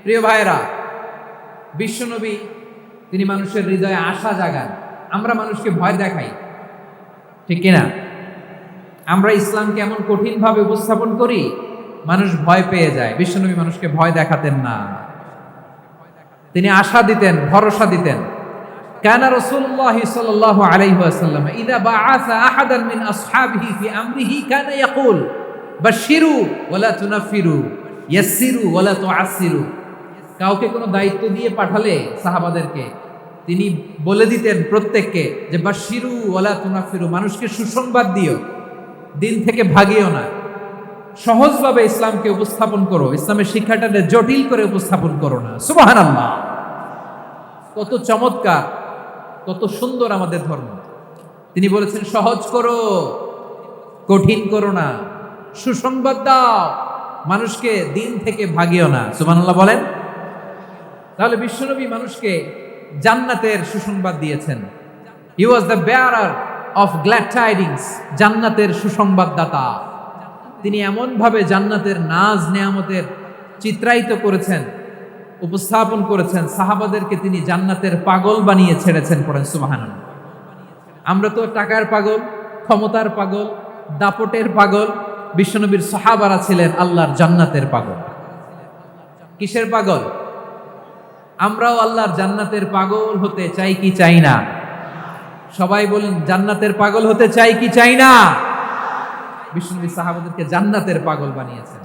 প্রিয় ভাইরা, বিশ্বনবী তিনি মানুষের হৃদয়ে আশা জাগান। আমরা মানুষকে ভয় দেখাই, ঠিক কিনা? আমরা ইসলামকে এমন কঠিন ভাবে উপস্থাপন করি, মানুষ ভয় পেয়ে যায়। বিশ্বনবী মানুষকে ভয় দেখাতেন না, তিনি আশা দিতেন, ভরসা দিতেন। কানা রাসূলুল্লাহ সাল্লাল্লাহু আলাইহি ওয়াসাল্লাম ইযা বাআসা আহাদান মিন আসহাবিহি ফি আমরিহি কানা ইয়াকুল বাশশিরু ওয়ালা তুনাফিরু ইয়াসসিরু ওয়ালা তুআসসিরু। কাউকে কোনো দায়িত্ব দিয়ে পাঠালে সাহাবাদেরকে তিনি বলে দিতেন প্রত্যেককে যে বাশশিরু ওয়ালা তুনাফিরু, মানুষকে সুসংবাদ দিও, দিন থেকে ভাগিও না। সহজভাবে ইসলামকে উপস্থাপন করো, ইসলামের শিক্ষাটাকে জটিল করে উপস্থাপন করো না। সুবহানাল্লাহ, কত চমৎকার, কত সুন্দর আমাদের ধর্ম। তিনি বলেছেন সহজ করো, কঠিন করো না, সুসংবাদ দাও, মানুষকে দিন থেকে ভাগিও না। সুবহানাল্লাহ বলেন। তাহলে বিশ্বনবী মানুষকে জান্নাতের সুসংবাদ দিয়েছেন। He was the bearer of glad tidings, জান্নাতের সুসংবাদদাতা। তিনি এমন ভাবে জান্নাতের নাজ নেয়ামতের চিত্রায়িত করেছেন, উপস্থাপন করেছেন, সাহাবাদেরকে তিনি জান্নাতের পাগল বানিয়ে ছেড়েছেন। পড়েন সুবহানাল্লাহ। আমরা তো টাকার পাগল, ক্ষমতার পাগল, দাপটের পাগল। বিশ্বনবীর সাহাবারা ছিলেন আল্লাহর জান্নাতের পাগল। কিসের পাগল? আমরাও আল্লাহর জান্নাতের পাগল হতে চাই কি চাই না? সবাই বলেন, জান্নাতের পাগল হতে চাই কি চাই না? বিশ্বনবী সাহাবাদেরকে জান্নাতের পাগল বানিয়েছেন।